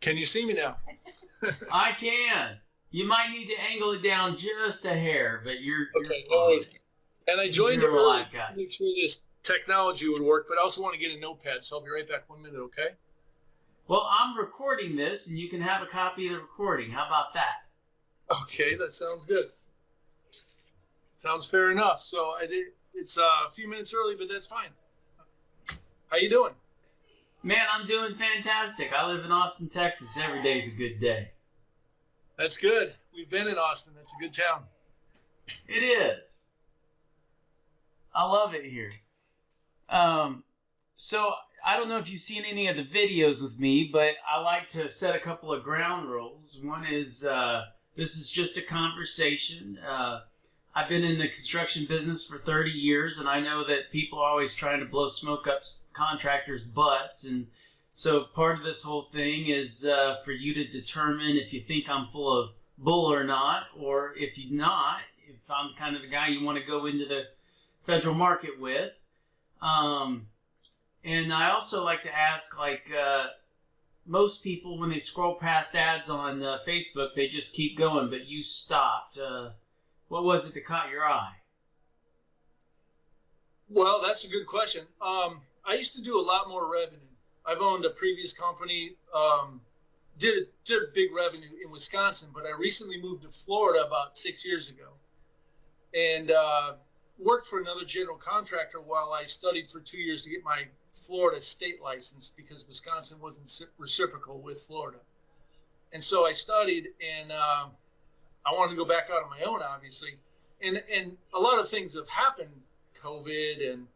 Can you see me now? I can. You might need to angle it down just a hair, but you're Okay. fine. And I joined You're a early live guy. to make sure this technology would work, but I also want to get a notepad, so I'll be right back 1 minute, okay? Well, I'm recording this, and you can have a copy of the recording. How about that? Okay, that sounds good. Sounds fair enough. So it's a few minutes early, but that's fine. How you doing? Man, I'm doing fantastic. I live in Austin, Texas. Every day's a good day. That's good. We've been in Austin. That's a good town. It is. I love it here. So I don't know if you've seen any of the videos with me, but I like to set a couple of ground rules. One is this is just a conversation. I've been in the construction business for 30 years, and I know that people are always trying to blow smoke up contractors' butts. And so part of this whole thing is for you to determine if you think I'm full of bull or not, or if you're not, if I'm kind of the guy you want to go into the federal market with. And I also like to ask, like, most people, when they scroll past ads on Facebook, they just keep going, but you stopped. What was it that caught your eye? Well, that's a good question. I used to do a lot more revenue. I've owned a previous company, did a big revenue in Wisconsin, but I recently moved to Florida about 6 years ago, and worked for another general contractor while I studied for 2 years to get my Florida state license, because Wisconsin wasn't reciprocal with Florida. And so I studied, and I wanted to go back out on my own, obviously. And a lot of things have happened, COVID and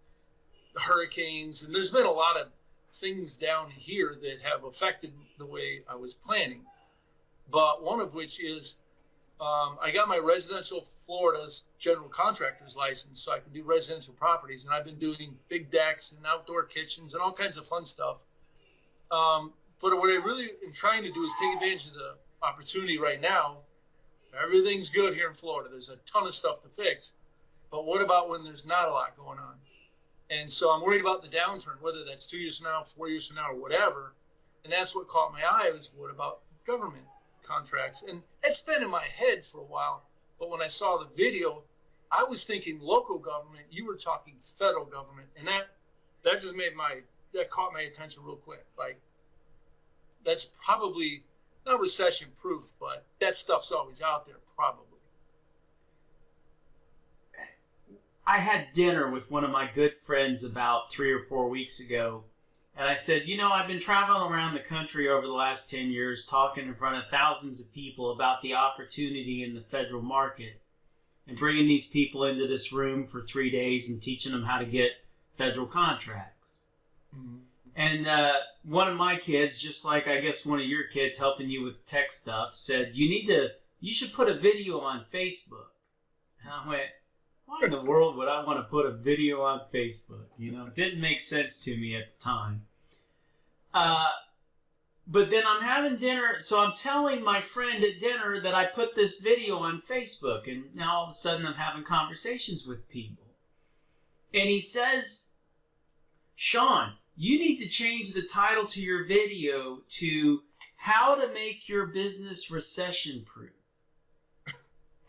the hurricanes, and there's been a lot of things down here that have affected the way I was planning. But one of which is I got my residential Florida's general contractor's license, so I can do residential properties. And I've been doing big decks and outdoor kitchens and all kinds of fun stuff. But what I really am trying to do is take advantage of the opportunity right now. Everything's good here in Florida. There's a ton of stuff to fix. But what about when there's not a lot going on? And so I'm worried about the downturn, whether that's 2 years from now, 4 years from now, or whatever. And that's what caught my eye, was what about government contracts? And it's been in my head for a while. But when I saw the video, I was thinking local government. You were talking federal government. And that just that caught my attention real quick. Like, that's probably not recession-proof, but that stuff's always out there, probably. I had dinner with one of my good friends about 3 or 4 weeks ago, and I said, I've been traveling around the country over the last 10 years talking in front of thousands of people about the opportunity in the federal market, and bringing these people into this room for 3 days and teaching them how to get federal contracts. Mm-hmm. And one of my kids, just like I guess one of your kids helping you with tech stuff, said, you should put a video on Facebook. And I went, why in the world would I want to put a video on Facebook? It didn't make sense to me at the time. But then I'm having dinner, so I'm telling my friend at dinner that I put this video on Facebook, and now all of a sudden I'm having conversations with people. And he says, Sean, you need to change the title to your video to How to Make Your Business Recession-Proof.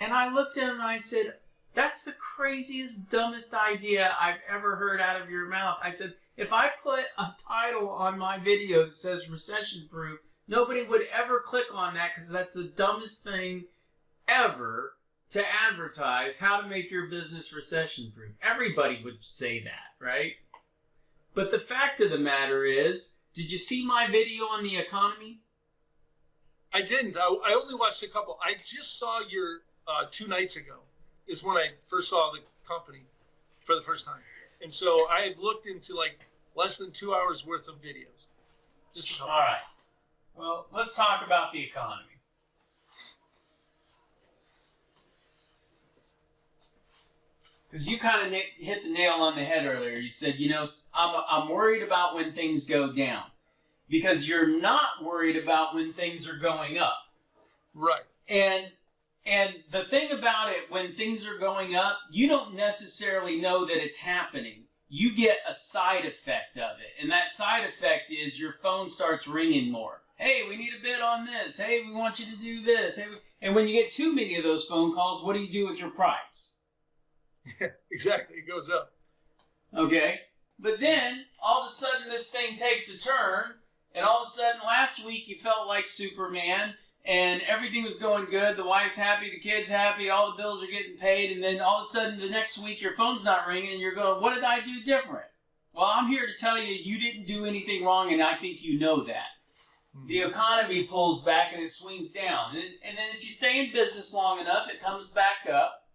And I looked at him and I said, that's the craziest, dumbest idea I've ever heard out of your mouth. I said, if I put a title on my video that says recession-proof, nobody would ever click on that, because that's the dumbest thing ever to advertise how to make your business recession-proof. Everybody would say that, right? But the fact of the matter is, did you see my video on the economy? I didn't. I only watched a couple. I just saw your 2 nights ago is when I first saw the company for the first time. And so I've looked into like less than 2 hours worth of videos. Just a couple. All right. Well, let's talk about the economy. Because you kind of hit the nail on the head earlier. You said, I'm worried about when things go down. Because you're not worried about when things are going up. Right. And the thing about it, when things are going up, you don't necessarily know that it's happening. You get a side effect of it. And that side effect is your phone starts ringing more. Hey, we need a bid on this. Hey, we want you to do this. Hey, and when you get too many of those phone calls, what do you do with your price? Yeah, exactly. It goes up. Okay? But then, all of a sudden, this thing takes a turn, and all of a sudden, last week, you felt like Superman, and everything was going good. The wife's happy, the kid's happy, all the bills are getting paid, and then all of a sudden, the next week, your phone's not ringing, and you're going, what did I do different? Well, I'm here to tell you, you didn't do anything wrong, and I think you know that. The economy pulls back and it swings down. And then if you stay in business long enough, it comes back up.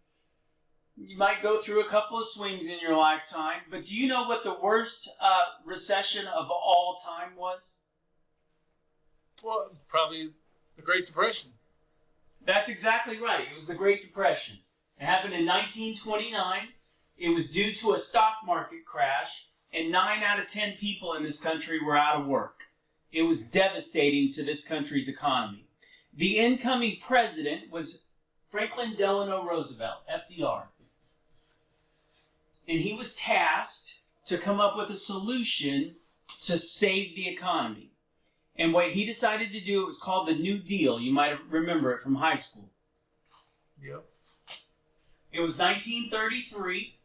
You might go through a couple of swings in your lifetime, but do you know what the worst recession of all time was? Well, probably the Great Depression. That's exactly right. It was the Great Depression. It happened in 1929. It was due to a stock market crash, and 9 out of 10 people in this country were out of work. It was devastating to this country's economy. The incoming president was Franklin Delano Roosevelt, FDR. And he was tasked to come up with a solution to save the economy. And what he decided to do, it was called the New Deal. You might remember it from high school. Yep. It was 1933.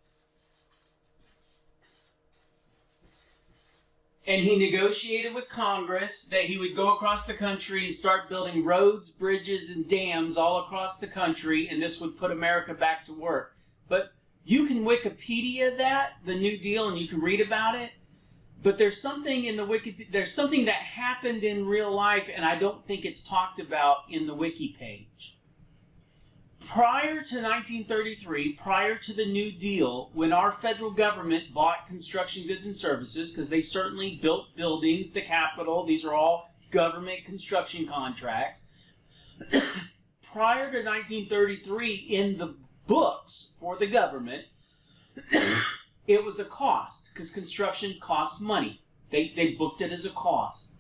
And he negotiated with Congress that he would go across the country and start building roads, bridges, and dams all across the country, and this would put America back to work. But you can Wikipedia that, the New Deal, and you can read about it. But there's something in the there's something that happened in real life, and I don't think it's talked about in the wiki page. Prior to 1933, prior to the New Deal, when our federal government bought construction goods and services, because they certainly built buildings, the Capitol, these are all government construction contracts. Prior to 1933, in the books for the government, it was a cost, because construction costs money. They booked it as a cost.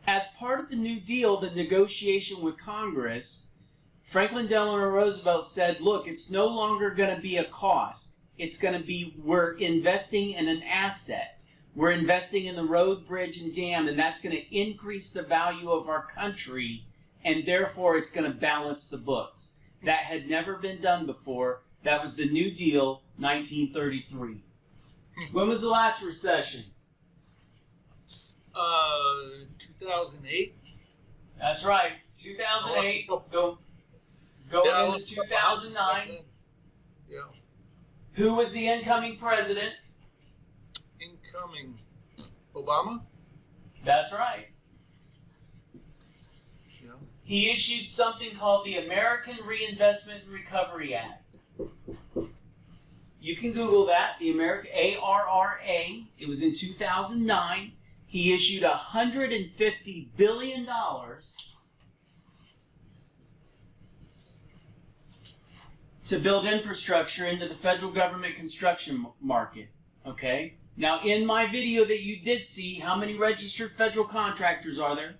As part of the New Deal, the negotiation with Congress, Franklin Delano Roosevelt said, look, it's no longer going to be a cost. It's going to be, we're investing in an asset. We're investing in the road, bridge, and dam, and that's going to increase the value of our country, and therefore it's going to balance the books. That had never been done before. That was the New Deal, 1933. When was the last recession? 2008. That's right, 2008. Going into 2009. Yeah. Who was the incoming president? Incoming Obama? That's right. Yeah. He issued something called the American Reinvestment and Recovery Act. You can Google that, the American ARRA. It was in 2009. He issued $150 billion to build infrastructure into the federal government construction market, okay? Now, in my video that you did see, how many registered federal contractors are there?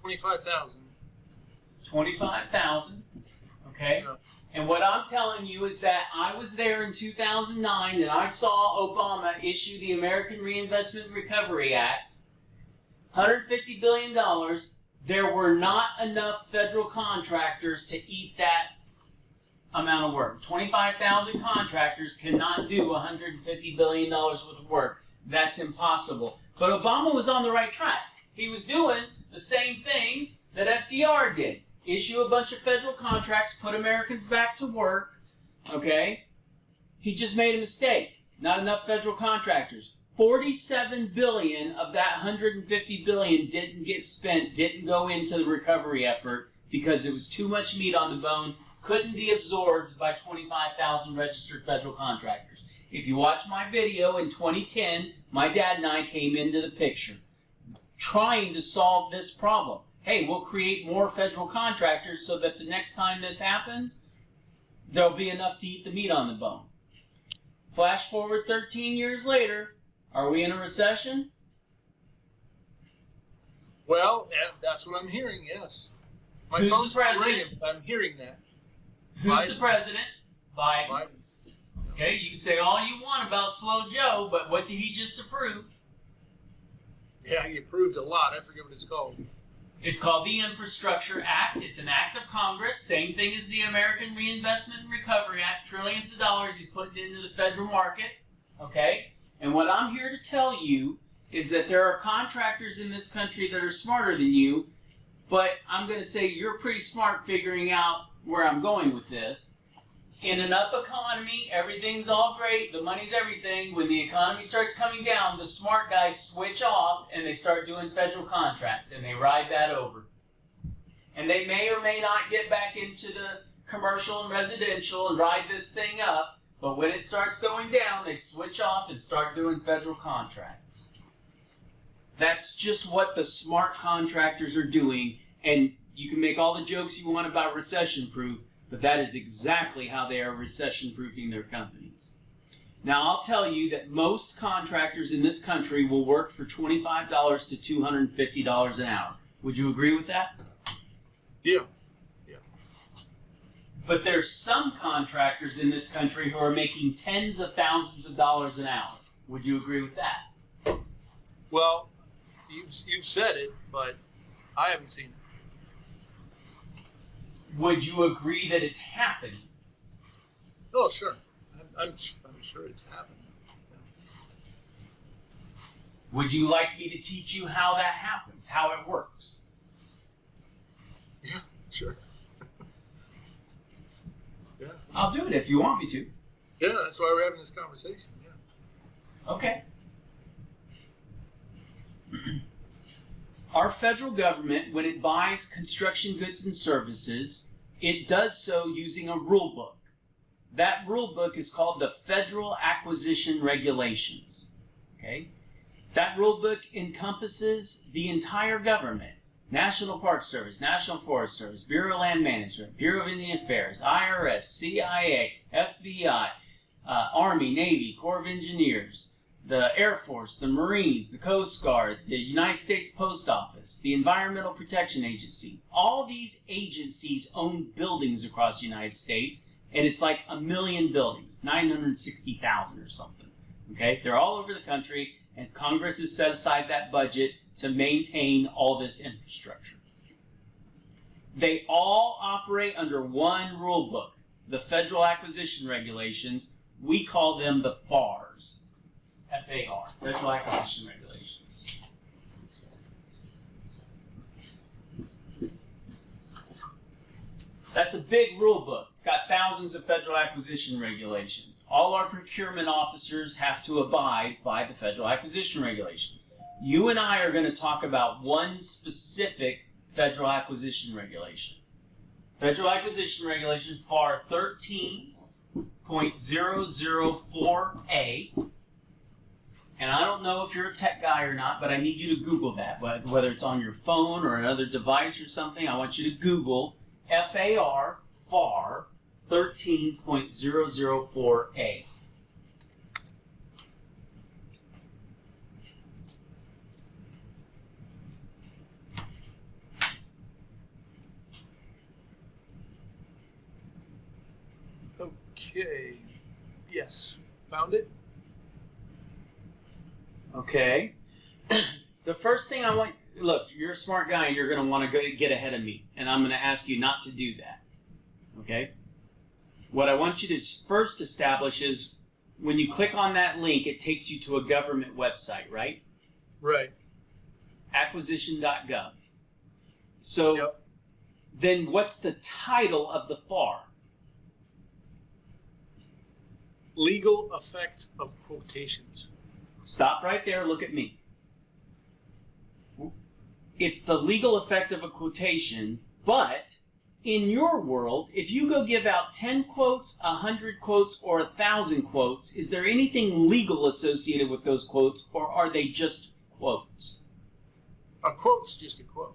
25,000. 25,000, okay? Yeah. And what I'm telling you is that I was there in 2009 and I saw Obama issue the American Reinvestment and Recovery Act, $150 billion. There were not enough federal contractors to eat that amount of work. 25,000 contractors cannot do $150 billion worth of work. That's impossible. But Obama was on the right track. He was doing the same thing that FDR did. Issue a bunch of federal contracts, put Americans back to work, okay? He just made a mistake. Not enough federal contractors. 47 billion of that 150 billion didn't get spent, didn't go into the recovery effort because it was too much meat on the bone, couldn't be absorbed by 25,000 registered federal contractors. If you watch my video in 2010, my dad and I came into the picture trying to solve this problem. Hey, we'll create more federal contractors so that the next time this happens, there'll be enough to eat the meat on the bone. Flash forward 13 years later, are we in a recession? Well, that's what I'm hearing, yes. My Who's phone's the not president? ringing, but I'm hearing that. Who's Biden. the president? Biden. Biden. Okay, you can say all you want about Slow Joe, but what did he just approve? Yeah, you approved a lot. I forget what it's called. It's called the Infrastructure Act. It's an act of Congress. Same thing as the American Reinvestment and Recovery Act. Trillions of dollars he's putting into the federal market. Okay? And what I'm here to tell you is that there are contractors in this country that are smarter than you, but I'm going to say you're pretty smart figuring out where I'm going with this. In an up economy, everything's all great, the money's everything. When the economy starts coming down, the smart guys switch off and they start doing federal contracts and they ride that over. And they may or may not get back into the commercial and residential and ride this thing up, but when it starts going down, they switch off and start doing federal contracts. That's just what the smart contractors are doing, and you can make all the jokes you want about recession-proof, but that is exactly how they are recession-proofing their companies. Now, I'll tell you that most contractors in this country will work for $25 to $250 an hour. Would you agree with that? Yeah. But there's some contractors in this country who are making tens of thousands of dollars an hour. Would you agree with that? Well, you've said it, but I haven't seen it. Would you agree that it's happening? Oh, sure. I'm sure it's happening. Yeah. Would you like me to teach you how that happens, how it works? Yeah, sure. Yeah. I'll do it if you want me to. Yeah, that's why we're having this conversation. Yeah. Okay. Our federal government, when it buys construction goods and services, it does so using a rule book. That rule book is called the Federal Acquisition Regulations. Okay? That rule book encompasses the entire government. National Park Service, National Forest Service, Bureau of Land Management, Bureau of Indian Affairs, IRS, CIA, FBI, Army, Navy, Corps of Engineers, the Air Force, the Marines, the Coast Guard, the United States Post Office, the Environmental Protection Agency. All these agencies own buildings across the United States, and it's like 1 million buildings, 960,000 or something. Okay? They're all over the country, and Congress has set aside that budget to maintain all this infrastructure. They all operate under one rule book, the Federal Acquisition Regulations. We call them the FARs. FAR, Federal Acquisition Regulations. That's a big rule book. It's got thousands of federal acquisition regulations. All our procurement officers have to abide by the Federal Acquisition Regulations. You and I are going to talk about one specific Federal Acquisition Regulation. Federal Acquisition Regulation FAR 13.004A. And I don't know if you're a tech guy or not, but I need you to Google that. Whether it's on your phone or another device or something, I want you to Google FAR 13.004A. Okay. Yes. Found it? Okay. The first thing I want, look, you're a smart guy and you're going to want to get ahead of me, and I'm going to ask you not to do that. Okay? What I want you to first establish is when you click on that link, it takes you to a government website, right? Right. Acquisition.gov. So Yep. Then what's the title of the FAR? Legal effect of quotations. Stop right there, look at me. It's the legal effect of a quotation, but in your world, if you go give out 10 quotes, 100 quotes, or 1,000 quotes, is there anything legal associated with those quotes, or are they just quotes? A quote's just a quote.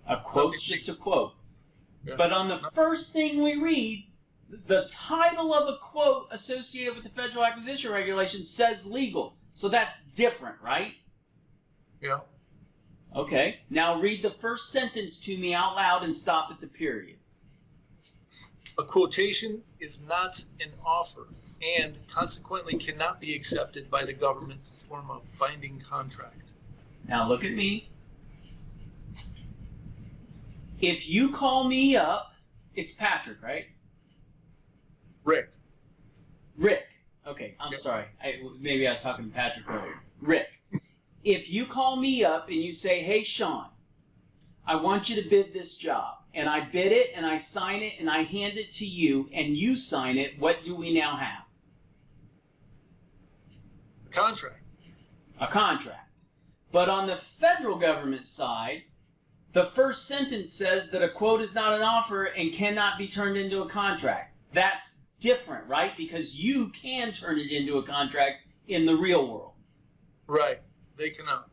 A quote's just a quote. Yeah. But on the first thing we read, the title of a quote associated with the Federal Acquisition Regulation says legal. So that's different, right? Yeah. Okay. Now read the first sentence to me out loud and stop at the period. A quotation is not an offer and consequently cannot be accepted by the government to form a binding contract. Now look at me. If you call me up, it's Patrick, right? Rick. Rick. Okay, I'm Yep. sorry. Maybe I was talking to Patrick earlier. Rick. If you call me up and you say, hey, Sean, I want you to bid this job, and I bid it and I sign it and I hand it to you and you sign it, what do we now have? A contract. A contract. But on the federal government side, the first sentence says that a quote is not an offer and cannot be turned into a contract. That's different, right? Because you can turn it into a contract in the real world. Right. They cannot.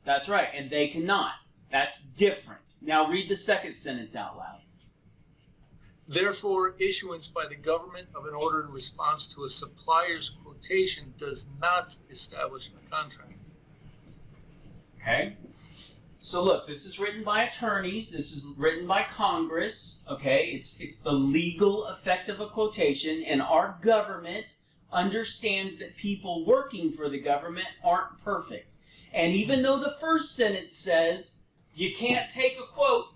That's right, and they cannot. That's different. Now read the second sentence out loud. Therefore, issuance by the government of an order in response to a supplier's quotation does not establish a contract. Okay? So look, this is written by attorneys. This is written by Congress. Okay? It's the legal effect of a quotation, and our government understands that people working for the government aren't perfect. And even though the first sentence says you can't take a quote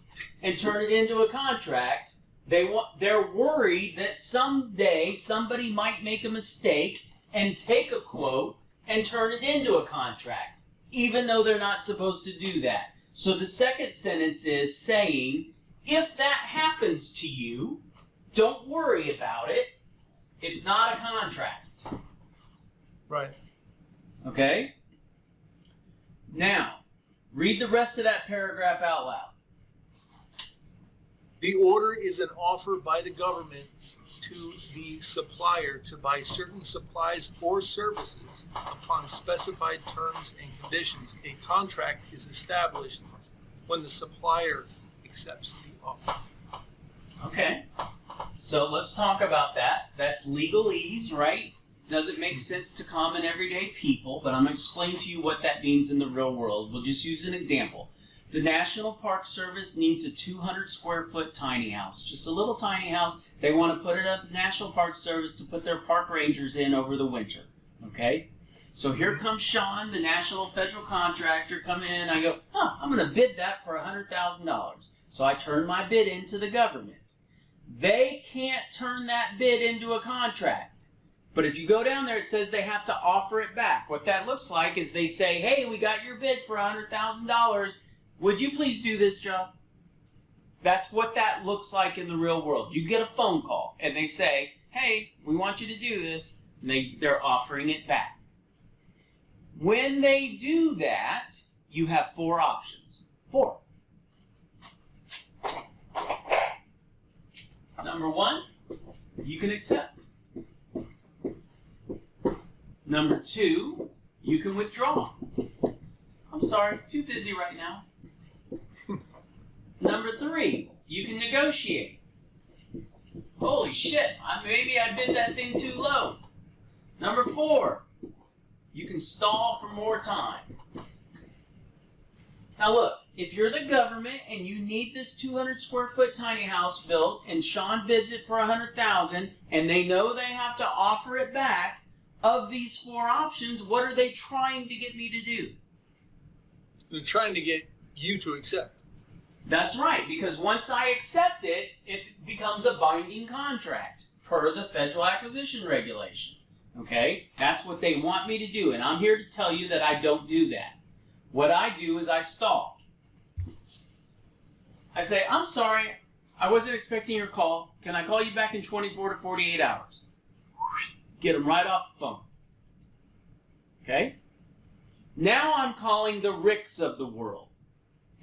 and turn it into a contract, they're worried that someday somebody might make a mistake and take a quote and turn it into a contract, even though they're not supposed to do that. So the second sentence is saying, if that happens to you, don't worry about it. It's not a contract. Right. Okay? Now, read the rest of that paragraph out loud. The order is an offer by the government to the supplier to buy certain supplies or services upon specified terms and conditions. A contract is established when the supplier accepts the offer. Okay. So let's talk about that. That's legalese, right? Doesn't make sense to common everyday people, but I'm going to explain to you what that means in the real world. We'll just use an example. The National Park Service needs a 200 square foot tiny house, just a little tiny house. They want to put it at the National Park Service to put their park rangers in over the winter. Okay? So here comes Sean, the national federal contractor, come in. I go, I'm going to bid that for $100,000. So I turn my bid into the government. They can't turn that bid into a contract. But if you go down there, it says they have to offer it back. What that looks like is they say, hey, we got your bid for $100,000. Would you please do this job? That's what that looks like in the real world. You get a phone call, and they say, hey, we want you to do this. And they're offering it back. When they do that, you have 4 options. 4. Number 1, you can accept. Number 2, you can withdraw. I'm sorry, too busy right now. Number 3, you can negotiate. Holy shit, maybe I bid that thing too low. Number 4, you can stall for more time. Now look, if you're the government and you need this 200 square foot tiny house built and Sean bids it for $100,000 and they know they have to offer it back, of these 4 options, what are they trying to get me to do? They're trying to get you to accept. That's right, because once I accept it, it becomes a binding contract per the Federal Acquisition Regulation. Okay? That's what they want me to do, and I'm here to tell you that I don't do that. What I do is I stall. I say, I'm sorry, I wasn't expecting your call. Can I call you back in 24 to 48 hours? Get them right off the phone. Okay? Now I'm calling the Ricks of the world.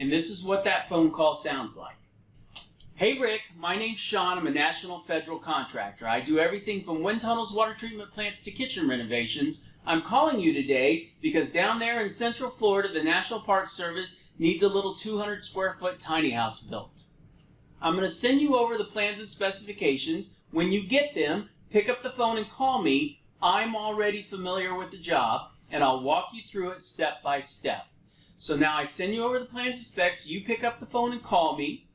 And this is what that phone call sounds like. Hey Rick, my name's Sean. I'm a national federal contractor. I do everything from wind tunnels, water treatment plants to kitchen renovations. I'm calling you today because down there in Central Florida, the National Park Service needs a little 200 square foot tiny house built. I'm going to send you over the plans and specifications. When you get them, pick up the phone and call me. I'm already familiar with the job, and I'll walk you through it step by step. So now I send you over the plans and specs, you pick up the phone and call me,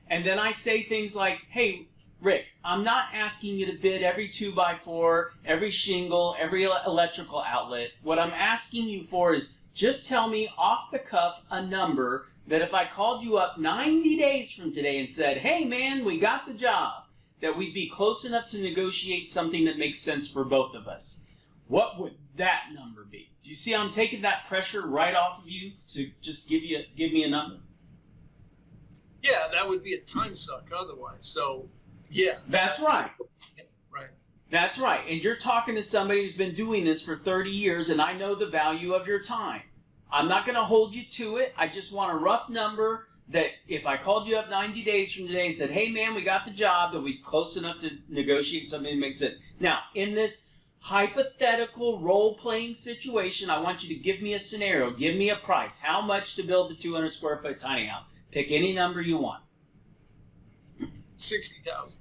and then I say things like, hey, Rick, I'm not asking you to bid every 2x4, every shingle, every electrical outlet. What I'm asking you for is Just tell me off the cuff a number that if I called you up 90 days from today and said, hey man, we got the job, that we'd be close enough to negotiate something that makes sense for both of us. What would that number be? Do you see I'm taking that pressure right off of you to just give me a number? Yeah, that would be a time suck otherwise. So, yeah. That's right. Right. That's right. And you're talking to somebody who's been doing this for 30 years, and I know the value of your time. I'm not going to hold you to it. I just want a rough number that if I called you up 90 days from today and said, hey man, we got the job, that we're close enough to negotiate something that makes sense. Now, in this hypothetical role-playing situation, I want you to give me a scenario, give me a price. How much to build the 200 square foot tiny house? Pick any number you want. 60,000.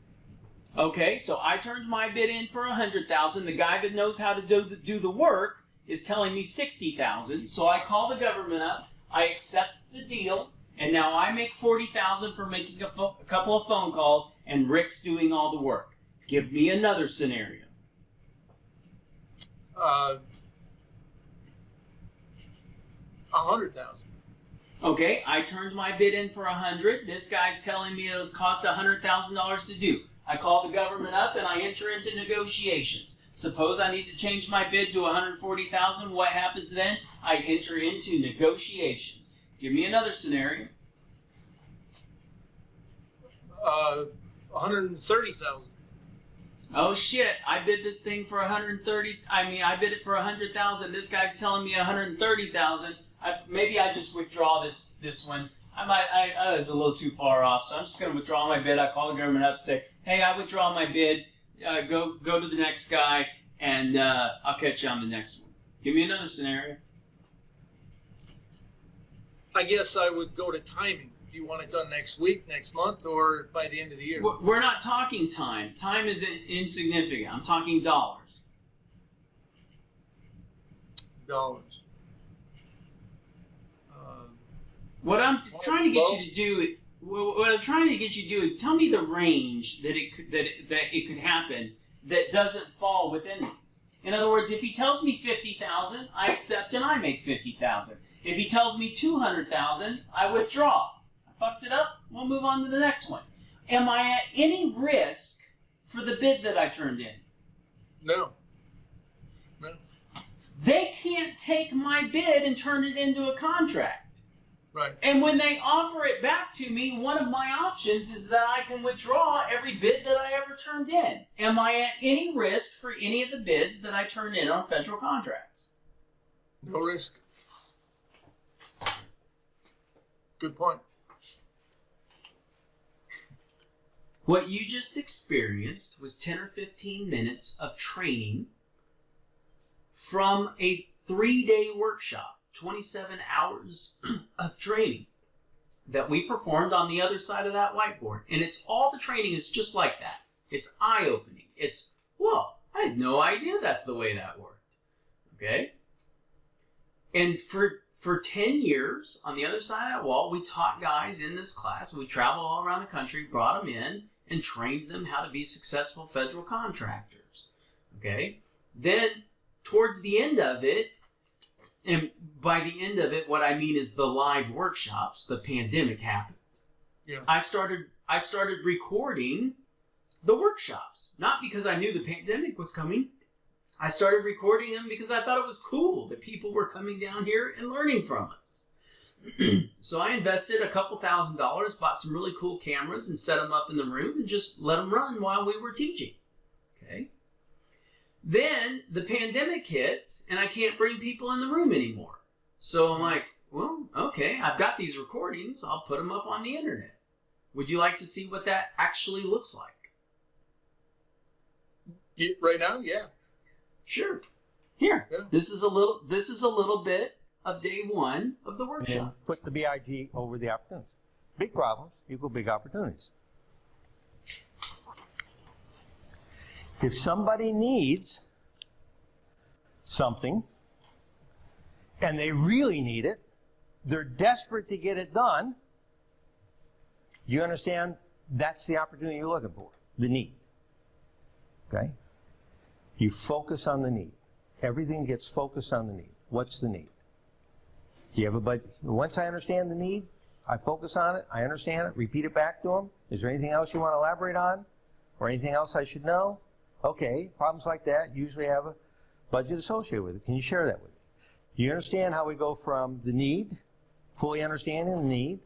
Okay, so I turned my bid in for 100,000. The guy that knows how to do the work is telling me 60,000. So I call the government up, I accept the deal, and now I make 40,000 for making a couple of phone calls, and Rick's doing all the work. Give me another scenario. 100,000. Okay, I turned my bid in for 100. This guy's telling me it'll cost $100,000 to do. I call the government up and I enter into negotiations. Suppose I need to change my bid to 140,000. What happens then? I enter into negotiations. Give me another scenario. 130,000. Oh shit! I bid this thing for 130. I bid it for 100,000. This guy's telling me 130,000. Maybe I just withdraw this one. I was a little too far off, so I'm just going to withdraw my bid. I call the government up and say, hey, I withdraw my bid. Go to the next guy, and I'll catch you on the next one. Give me another scenario. I guess I would go to timing. Do you want it done next week, next month, or by the end of the year? We're not talking time. Time is insignificant. I'm talking dollars. Dollars. What I'm trying to get you to do, what I'm trying to get you to do is tell me the range that it could happen that doesn't fall within these. In other words, if he tells me 50,000, I accept and I make 50,000. If he tells me 200,000, I withdraw. I fucked it up. We'll move on to the next one. Am I at any risk for the bid that I turned in? No. No. They can't take my bid and turn it into a contract. Right. And when they offer it back to me, one of my options is that I can withdraw every bid that I ever turned in. Am I at any risk for any of the bids that I turned in on federal contracts? No risk. Good point. What you just experienced was 10 or 15 minutes of training from a 3-day workshop. 27 hours of training that we performed on the other side of that whiteboard. And it's all the training is just like that. It's eye-opening. It's, whoa, I had no idea that's the way that worked. Okay? And for 10 years, on the other side of that wall, we taught guys in this class. We traveled all around the country, brought them in, and trained them how to be successful federal contractors. Okay? Then, towards the end of it, and by the end of it, what I mean is the live workshops, the pandemic happened. Yeah. I started recording the workshops, not because I knew the pandemic was coming. I started recording them because I thought it was cool that people were coming down here and learning from us. So I invested a couple $1,000s, bought some really cool cameras and set them up in the room and just let them run while we were teaching. Okay. Then the pandemic hits and I can't bring people in the room anymore. So I'm like, well, okay, I've got these recordings. I'll put them up on the internet. Would you like to see what that actually looks like? Right now, yeah. Sure. Here. Yeah. This is a little bit of day one of the workshop. Put the BIG over the opportunities. Big problems equal big opportunities. If somebody needs something, and they really need it, they're desperate to get it done, you understand that's the opportunity you're looking for, the need. Okay? You focus on the need. Everything gets focused on the need. What's the need? Do you have a budget? Once I understand the need, I focus on it, I understand it, repeat it back to them. Is there anything else you want to elaborate on? Or anything else I should know? Okay, problems like that usually have a budget associated with it. Can you share that with me? Do you understand how we go from the need, fully understanding the need,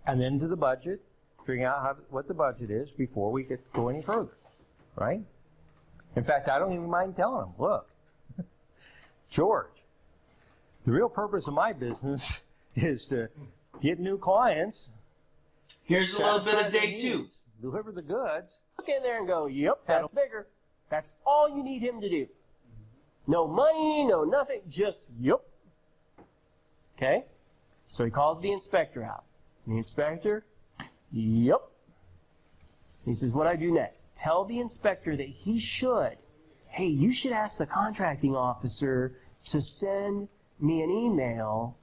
and then to the budget, figuring out what the budget is before we go any further, right? In fact, I don't even mind telling them, look, George, the real purpose of my business is to get new clients. Here's a little bit of day two. Deliver the goods. Look in there and go, yep, that's bigger. That's all you need him to do. No money, no nothing, just yep. Okay? So he calls the inspector out. The inspector, yep. He says, what do I do next? Tell the inspector that he should, hey, you should ask the contracting officer to send me an email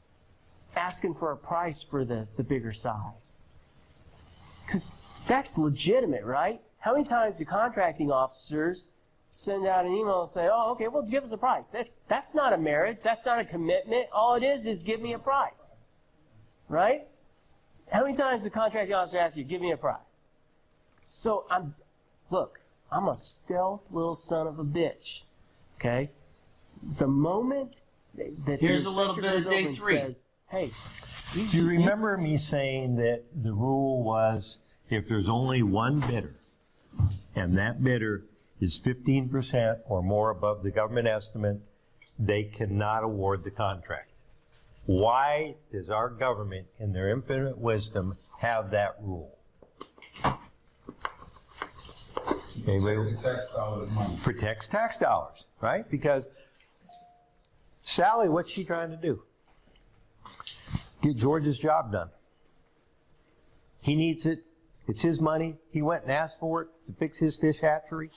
asking for a price for the bigger size. Because that's legitimate, right? How many times do contracting officers send out an email and say, oh, okay, well, give us a price? That's not a marriage. That's not a commitment. All it is give me a price, right? How many times does the contracting officer ask you, give me a price? So look, I'm a stealth little son of a bitch, okay? The moment that Here's the a little bit of day three. says, hey, Do you remember me saying that the rule was if there's only one bidder, and that bidder is 15% or more above the government estimate, they cannot award the contract? Why does our government, in their infinite wisdom, have that rule? Anybody? Tax dollars money. Protects tax dollars, right? Because Sally, what's she trying to do? Get George's job done. He needs it. It's his money. He went and asked for it to fix his fish hatchery.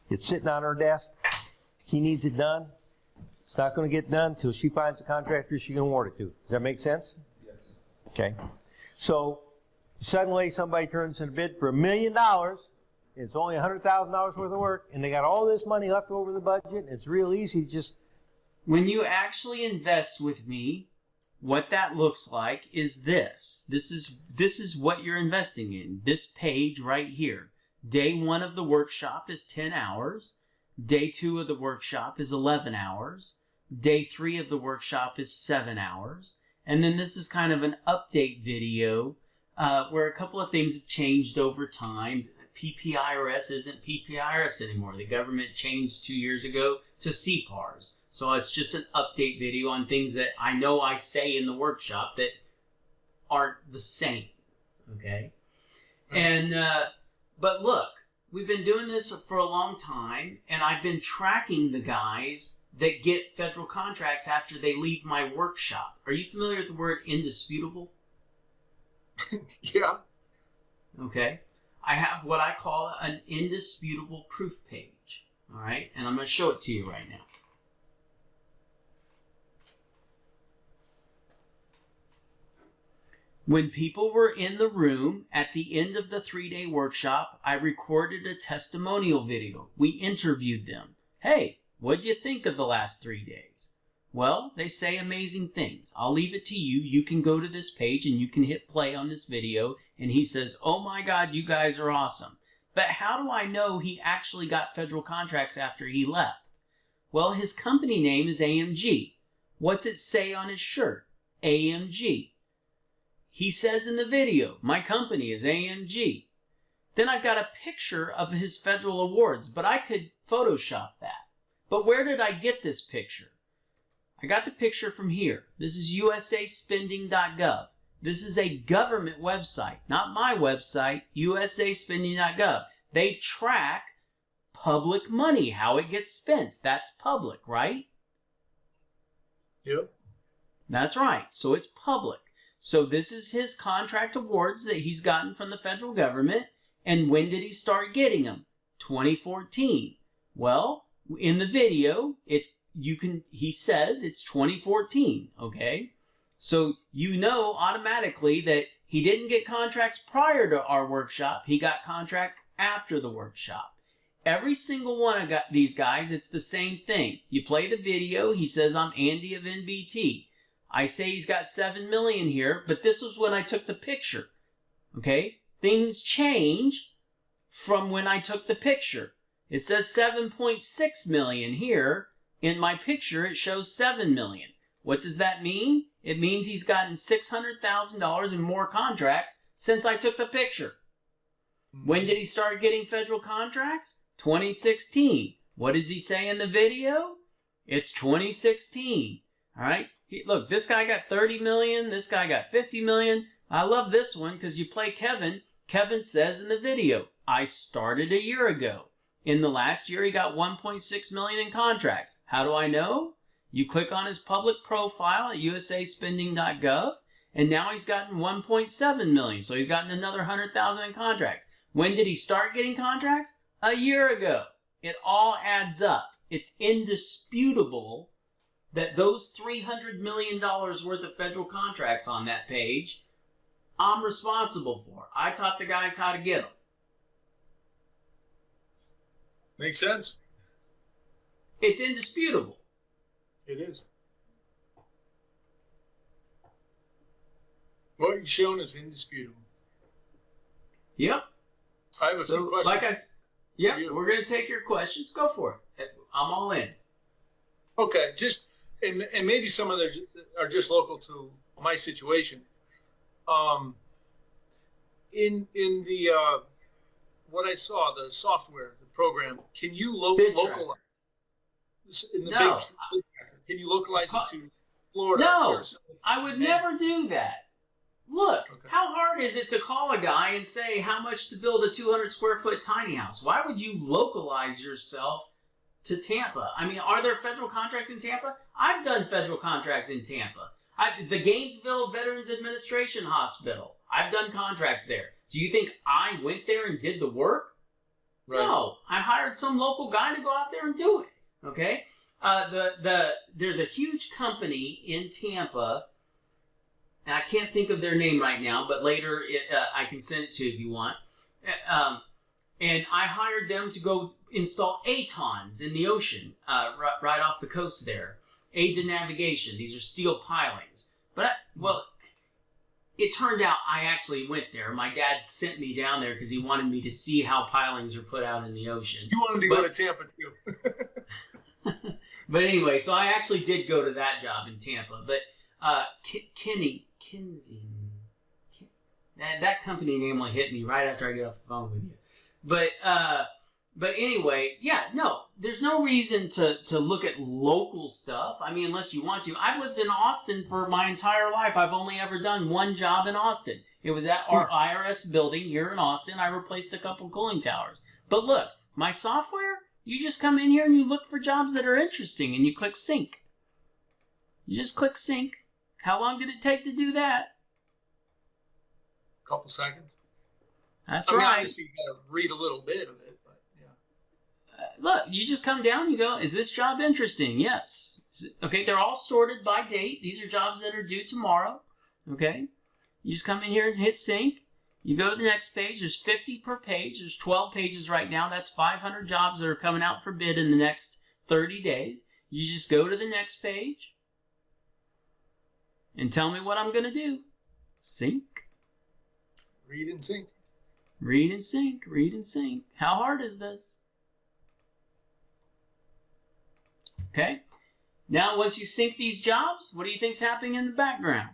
It's sitting on her desk. He needs it done. It's not going to get done until she finds a contractor she can award it to. Does that make sense? Yes. Okay. So suddenly somebody turns in a bid for $1 million. It's only $100,000 worth of work, and they got all this money left over the budget. And it's real easy. Just When you actually invest with me, what that looks like is this. This is what you're investing in. This page right here. Day 1 of the workshop is 10 hours. Day 2 of the workshop is 11 hours. Day 3 of the workshop is 7 hours. And then this is kind of an update video where a couple of things have changed over time. PPIRS isn't PPIRS anymore. The government changed 2 years ago to CPARS. So it's just an update video on things that I know I say in the workshop that aren't the same. Okay? And, but look, we've been doing this for a long time, and I've been tracking the guys that get federal contracts after they leave my workshop. Are you familiar with the word indisputable? Yeah. Okay. I have what I call an indisputable proof page. All right? And I'm going to show it to you right now. When people were in the room at the end of the 3-day workshop, I recorded a testimonial video. We interviewed them. Hey, what'd you think of the last 3 days? Well, they say amazing things. I'll leave it to you. You can go to this page and you can hit play on this video. And he says, oh my God, you guys are awesome. But how do I know he actually got federal contracts after he left? Well, his company name is AMG. What's it say on his shirt? AMG. He says in the video, my company is AMG. Then I've got a picture of his federal awards, but I could Photoshop that. But where did I get this picture? I got the picture from here. This is usaspending.gov. This is a government website, not my website, usaspending.gov. They track public money, how it gets spent. That's public, right? Yep. That's right. So it's public. So this is his contract awards that he's gotten from the federal government. And when did he start getting them? 2014. Well, in the video, he says it's 2014, okay? So you know automatically that he didn't get contracts prior to our workshop. He got contracts after the workshop. Every single one of these guys, it's the same thing. You play the video. He says, I'm Andy of NBT. I say he's got 7 million here, but this was when I took the picture. Okay? Things change from when I took the picture. It says 7.6 million here. In my picture, it shows 7 million. What does that mean? It means he's gotten $600,000 in more contracts since I took the picture. When did he start getting federal contracts? 2016. What does he say in the video? It's 2016. All right? Look, this guy got 30 million. This guy got 50 million. I love this one because you play Kevin. Kevin says in the video, I started a year ago. In the last year, he got 1.6 million in contracts. How do I know? You click on his public profile at usaspending.gov, and now he's gotten 1.7 million. So he's gotten another 100,000 in contracts. When did he start getting contracts? A year ago. It all adds up. It's indisputable that those $300 million worth of federal contracts on that page, I'm responsible for. I taught the guys how to get them. Makes sense. It's indisputable. It is. What you've shown is indisputable. Yep. I have a few questions. We're going to take your questions. Go for it. I'm all in. Okay, and maybe some of them are just local to my situation. In the what I saw, the software, the program, can you localize in the No. big? Can you localize it to Florida? No, I would never do that. Look, Okay. how hard is it to call a guy and say how much to build a 200 square foot tiny house? Why would you localize yourself to Tampa? I mean, are there federal contracts in Tampa? I've done federal contracts in Tampa. The Gainesville Veterans Administration Hospital, I've done contracts there. Do you think I went there and did the work? Right. No, I hired some local guy to go out there and do it. Okay? There's a huge company in Tampa, and I can't think of their name right now, but later I can send it to you if you want. And I hired them to go install ATONs in the ocean, right off the coast there. Aid to navigation. These are steel pilings. But, it turned out I actually went there. My dad sent me down there because he wanted me to see how pilings are put out in the ocean. You wanted to go to Tampa too. But anyway, so I actually did go to that job in Tampa. But that company name will hit me right after I get off the phone with you. But anyway, there's no reason to look at local stuff. I mean, unless you want to. I've lived in Austin for my entire life. I've only ever done one job in Austin. It was at our IRS building here in Austin. I replaced a couple cooling towers. But look, my software, you just come in here and you look for jobs that are interesting and you click sync. You just click sync. How long did it take to do that? Couple seconds. That's right. right. Obviously, you got to read a little bit of it, but yeah. Look, you just come down, you go, is this job interesting? Yes. Okay, they're all sorted by date. These are jobs that are due tomorrow. Okay? You just come in here and hit sync. You go to the next page. There's 50 per page. There's 12 pages right now. That's 500 jobs that are coming out for bid in the next 30 days. You just go to the next page and tell me what I'm going to do. Sync. Read and sync. Read and sync. Read and sync. How hard is this? Okay. Now, once you sync these jobs, what do you think's happening in the background?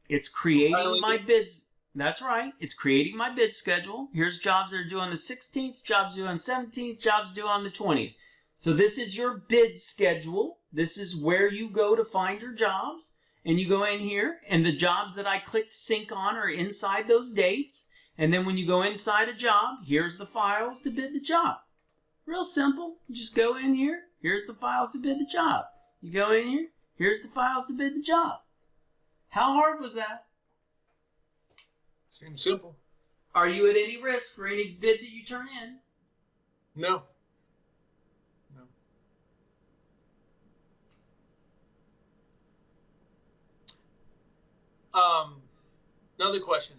It's creating my bids. That's right. It's creating my bid schedule. Here's jobs that are due on the 16th, jobs due on the 17th, jobs due on the 20th. So this is your bid schedule. This is where you go to find your jobs. And you go in here, and the jobs that I clicked sync on are inside those dates. And then when you go inside a job, here's the files to bid the job. Real simple. You just go in here. Here's the files to bid the job. You go in here. Here's the files to bid the job. How hard was that? Seems simple. Are you at any risk for any bid that you turn in? No. Another question.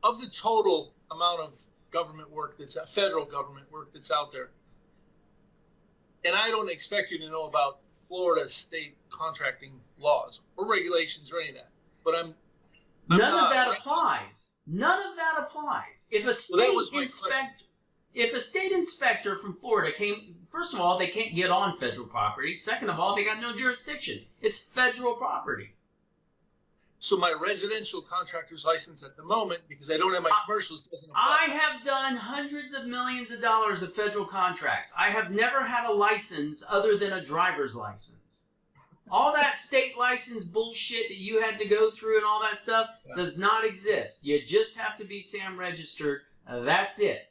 Of the total amount of government work federal government work that's out there, and I don't expect you to know about Florida state contracting laws or regulations or any of that. But None of that applies. None of that applies. If a state inspector from Florida came, first of all, they can't get on federal property. Second of all, they got no jurisdiction. It's federal property. So my residential contractor's license at the moment, because I don't have my commercials, doesn't apply. I have done hundreds of millions of dollars of federal contracts. I have never had a license other than a driver's license. All that state license bullshit that you had to go through and all that stuff does not exist. You just have to be SAM registered. That's it.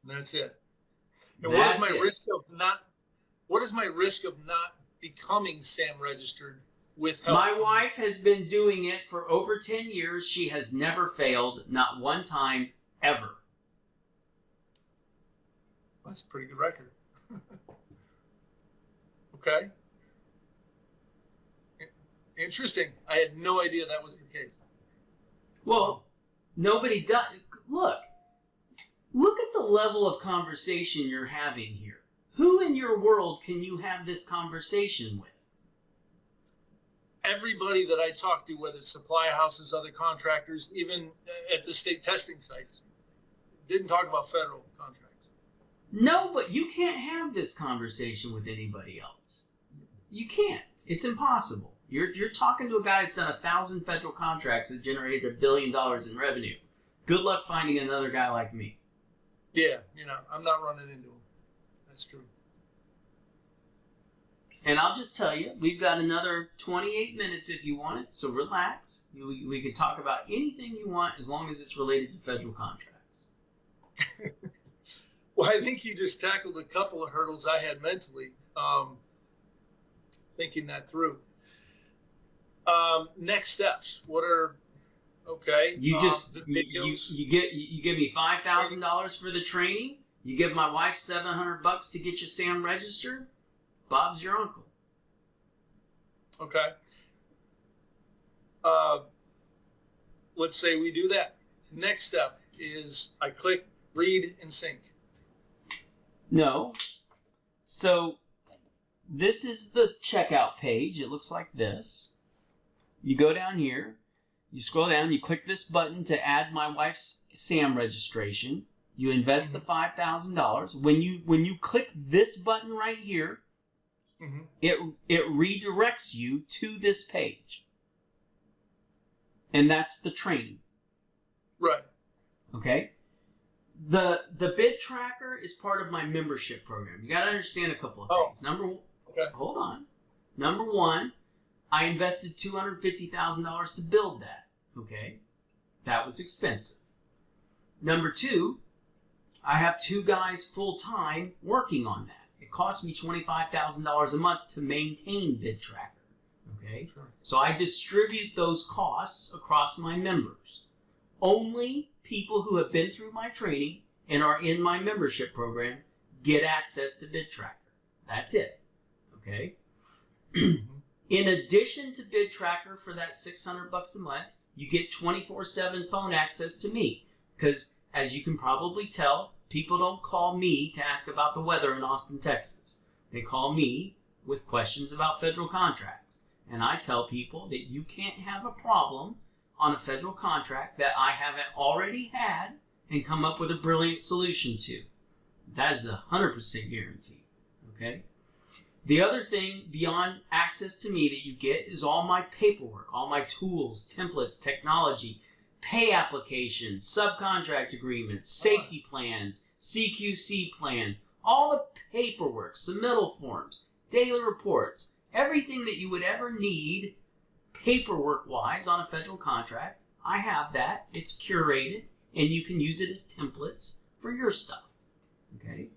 That's it. And what is my risk of not? What is my risk of not becoming SAM registered with help? My wife has been doing it for over 10 years. She has never failed, not one time, ever. That's a pretty good record. Okay. Interesting. I had no idea that was the case. Well, nobody does. Look at the level of conversation you're having here. Who in your world can you have this conversation with? Everybody that I talk to, whether it's supply houses, other contractors, even at the state testing sites, didn't talk about federal contracts. No, but you can't have this conversation with anybody else. You can't. It's impossible. You're talking to a guy that's done 1,000 federal contracts that generated $1 billion in revenue. Good luck finding another guy like me. Yeah, I'm not running into him. That's true. And I'll just tell you, we've got another 28 minutes if you want it, so relax. We can talk about anything you want as long as it's related to federal contracts. Well, I think you just tackled a couple of hurdles I had mentally, thinking that through. Next steps. What are okay? You give me $5,000 for the training. You give my wife $700 to get you SAM registered. Bob's your uncle. Okay. Let's say we do that. Next step is I click read and sync. No. So this is the checkout page. It looks like this. You go down here, you scroll down, you click this button to add my wife's SAM registration. You invest the $5,000. When you click this button right here, it redirects you to this page. And that's the training. Right. Okay? The bid tracker is part of my membership program. You got to understand a couple of things. Hold on. Number one, I invested $250,000 to build that. Okay? That was expensive. Number two, I have 2 guys full-time working on that. It cost me $25,000 a month to maintain bid tracker. Okay? Sure. So I distribute those costs across my members. Only people who have been through my training and are in my membership program get access to bid tracker. That's it. Okay? In addition to bid tracker for that $600 a month, you get 24/7 phone access to me. Because as you can probably tell, people don't call me to ask about the weather in Austin, Texas. They call me with questions about federal contracts. And I tell people that you can't have a problem on a federal contract that I haven't already had and come up with a brilliant solution to. That is 100% guaranteed. Okay? The other thing beyond access to me that you get is all my paperwork, all my tools, templates, technology, pay applications, subcontract agreements, safety plans, CQC plans, all the paperwork, submittal forms, daily reports, everything that you would ever need paperwork-wise on a federal contract. I have that. It's curated, and you can use it as templates for your stuff. Okay?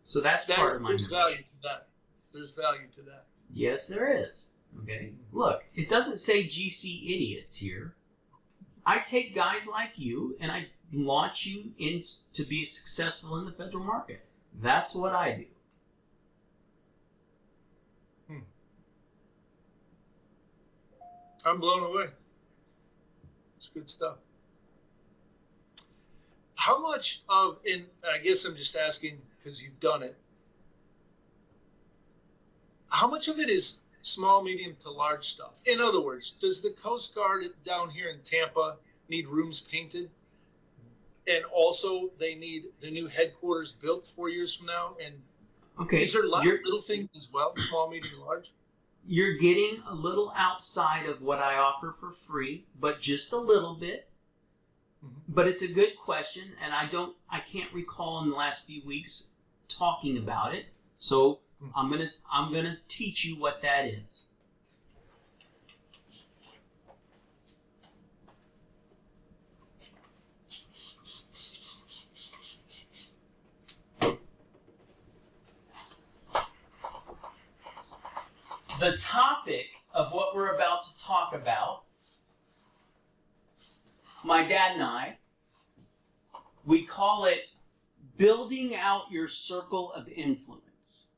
So that's part of my membership. There's value to that. There's value to that. Yes, there is. Okay? Look, it doesn't say GC idiots here. I take guys like you and I launch you in to be successful in the federal market. That's what I do. I'm blown away. It's good stuff. How much of, and I guess I'm just asking because you've done it, how much of it is small, medium to large stuff? In other words, does the Coast Guard down here in Tampa need rooms painted? And also they need the new headquarters built 4 years from now? And Okay. is there a lot of little things as well, small, medium, large? You're getting a little outside of what I offer for free, but just a little bit. But it's a good question, and I can't recall in the last few weeks talking about it. So I'm gonna teach you what that is. The topic of what we're about to talk about, my dad and I, we call it building out your circle of influence.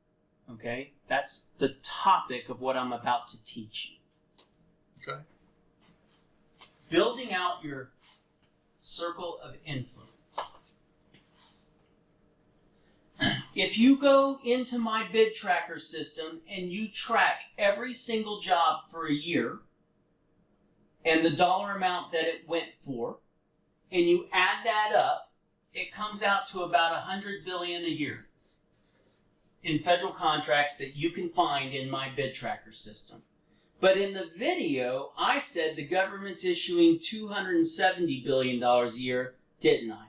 Okay? That's the topic of what I'm about to teach you. Okay. Building out your circle of influence. If you go into my bid tracker system and you track every single job for a year and the dollar amount that it went for, and you add that up, it comes out to about $100 billion a year in federal contracts that you can find in my bid tracker system. But in the video, I said the government's issuing $270 billion a year, didn't I?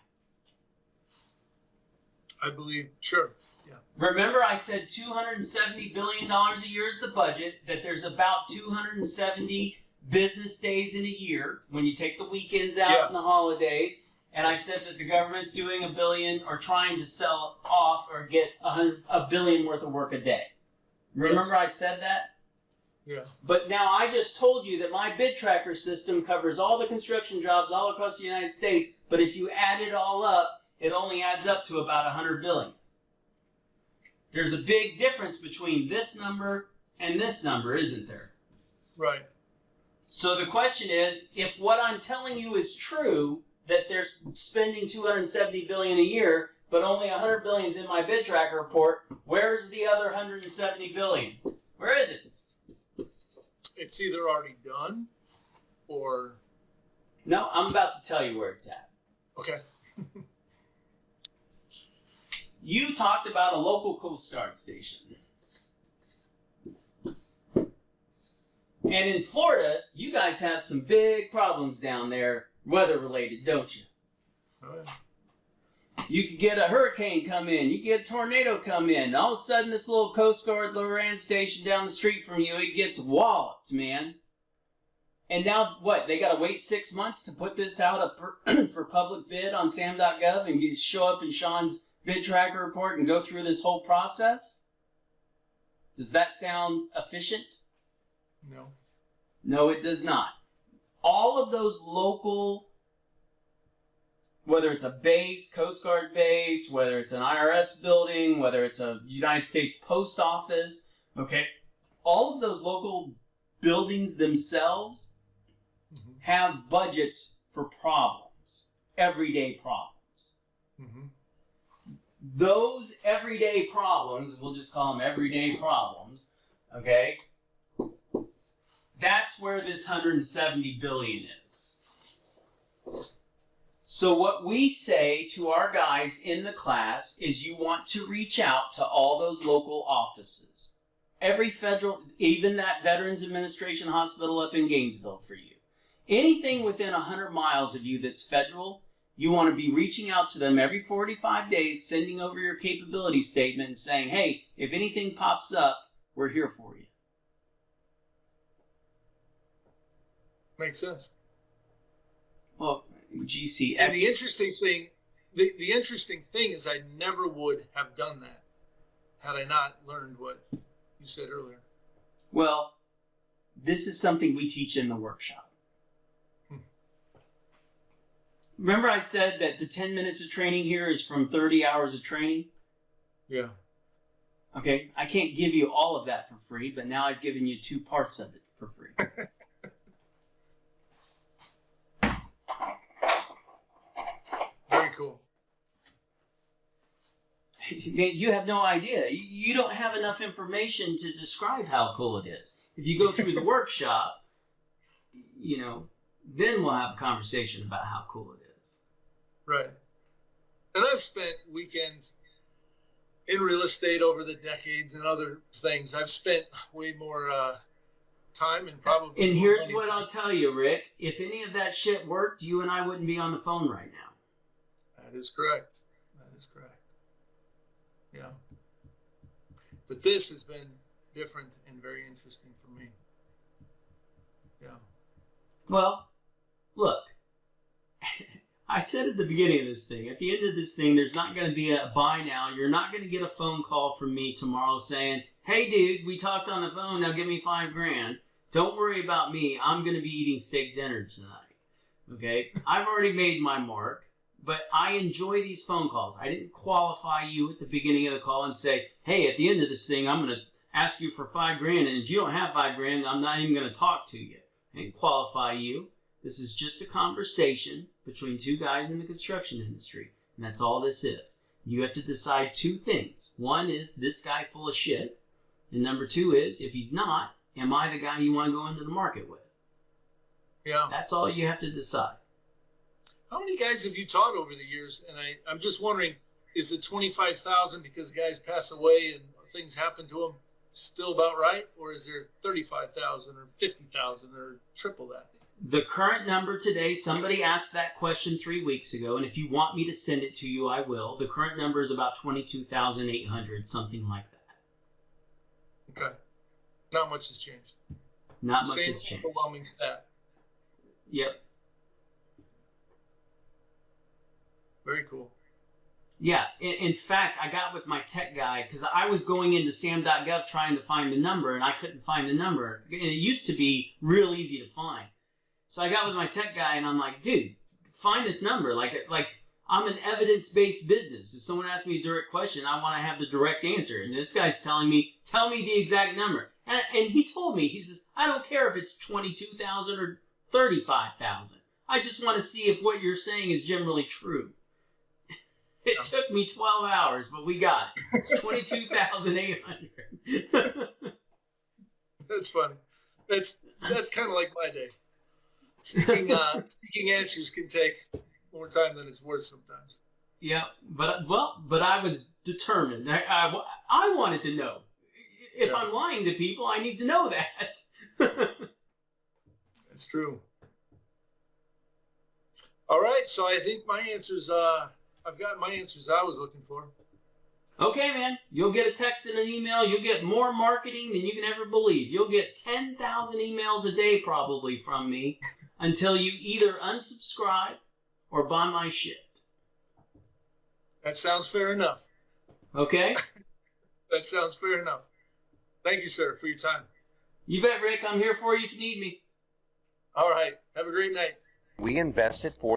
I believe, sure. Yeah. Remember I said $270 billion a year is the budget, that there's about 270 business days in a year when you take the weekends out and the holidays. And I said that the government's doing $1 billion or trying to sell off or get $1 billion worth of work a day. Remember I said that? Yeah. But now I just told you that my bid tracker system covers all the construction jobs all across the United States, but if you add it all up, it only adds up to about $100 billion. There's a big difference between this number and this number, isn't there? Right. So the question is, if what I'm telling you is true, that they're spending $270 billion a year, but only $100 billion is in my bid tracker report, where's the other $170 billion? Where is it? It's either already done or... No, I'm about to tell you where it's at. Okay. You talked about a local Coast Guard station. And in Florida, you guys have some big problems down there, weather-related, don't you? All right. You could get a hurricane come in, you could get a tornado come in, and all of a sudden this little Coast Guard Loran station down the street from you, it gets walloped, man. And now, what, they got to wait 6 months to put this out for public bid on sam.gov and show up in Sean's bid tracker report and go through this whole process? Does that sound efficient? No. No, it does not. All of those local, whether it's a base, Coast Guard base, whether it's an IRS building, whether it's a United States Post Office, okay, all of those local buildings themselves have budgets for problems, everyday problems. Mm-hmm. Those everyday problems, we'll just call them everyday problems, okay, that's where this $170 billion is. So what we say to our guys in the class is you want to reach out to all those local offices. Every federal, even that Veterans Administration Hospital up in Gainesville for you. Anything within 100 miles of you that's federal, you want to be reaching out to them every 45 days, sending over your capability statement and saying, hey, if anything pops up, we're here for you. Makes sense. Well, GCExperts. And the interesting thing is I never would have done that had I not learned what you said earlier. Well, this is something we teach in the workshop. Remember I said that the 10 minutes of training here is from 30 hours of training? Yeah. Okay, I can't give you all of that for free, but now I've given you 2 parts of it for free. Very cool. Man, you have no idea. You don't have enough information to describe how cool it is. If you go through the workshop, then we'll have a conversation about how cool it is. Right. And I've spent weekends in real estate over the decades and other things. I've spent way more time and probably. And here's what I'll tell you, Rick. If any of that shit worked, you and I wouldn't be on the phone right now. That is correct. That is correct. Yeah. But this has been different and very interesting for me. Yeah. Well, look, I said at the beginning of this thing, at the end of this thing, there's not going to be a buy now. You're not going to get a phone call from me tomorrow saying, hey, dude, we talked on the phone. Now give me $5,000. Don't worry about me. I'm going to be eating steak dinner tonight. Okay? I've already made my mark, but I enjoy these phone calls. I didn't qualify you at the beginning of the call and say, hey, at the end of this thing, I'm going to ask you for $5,000. And if you don't have $5,000, I'm not even going to talk to you. I didn't qualify you. This is just a conversation between two guys in the construction industry. And that's all this is. You have to decide two things. One is this guy full of shit. And number two is, if he's not, am I the guy you want to go into the market with? Yeah. That's all you have to decide. How many guys have you taught over the years? And I'm just wondering, is the 25,000 because guys pass away and things happen to them still about right? Or is there 35,000 or 50,000 or triple that? The current number today, somebody asked that question 3 weeks ago, and if you want me to send it to you, I will. The current number is about 22,800, something like that. Okay. Not much has changed. Not much Same has changed. overwhelming stat. Yep. Very cool. Yeah. In fact, I got with my tech guy because I was going into sam.gov trying to find the number, and I couldn't find the number. And it used to be real easy to find. So I got with my tech guy, and I'm like, dude, find this number. Like I'm an evidence-based business. If someone asks me a direct question, I want to have the direct answer. And this guy's telling me, tell me the exact number. And he told me, he says, I don't care if it's 22,000 or 35,000. I just want to see if what you're saying is generally true. It took me 12 hours, but we got it. It's 22,800. That's funny. That's kind of like my day. Seeking answers can take more time than it's worth sometimes. Yeah, but I was determined. I wanted to know. If I'm lying to people, I need to know that. That's true. All right, so I think my answers. I've got my answers I was looking for. Okay, man. You'll get a text and an email. You'll get more marketing than you can ever believe. You'll get 10,000 emails a day probably from me until you either unsubscribe or buy my shit. That sounds fair enough. Okay? That sounds fair enough. Thank you, sir, for your time. You bet, Rick. I'm here for you if you need me. All right. Have a great night. We invested for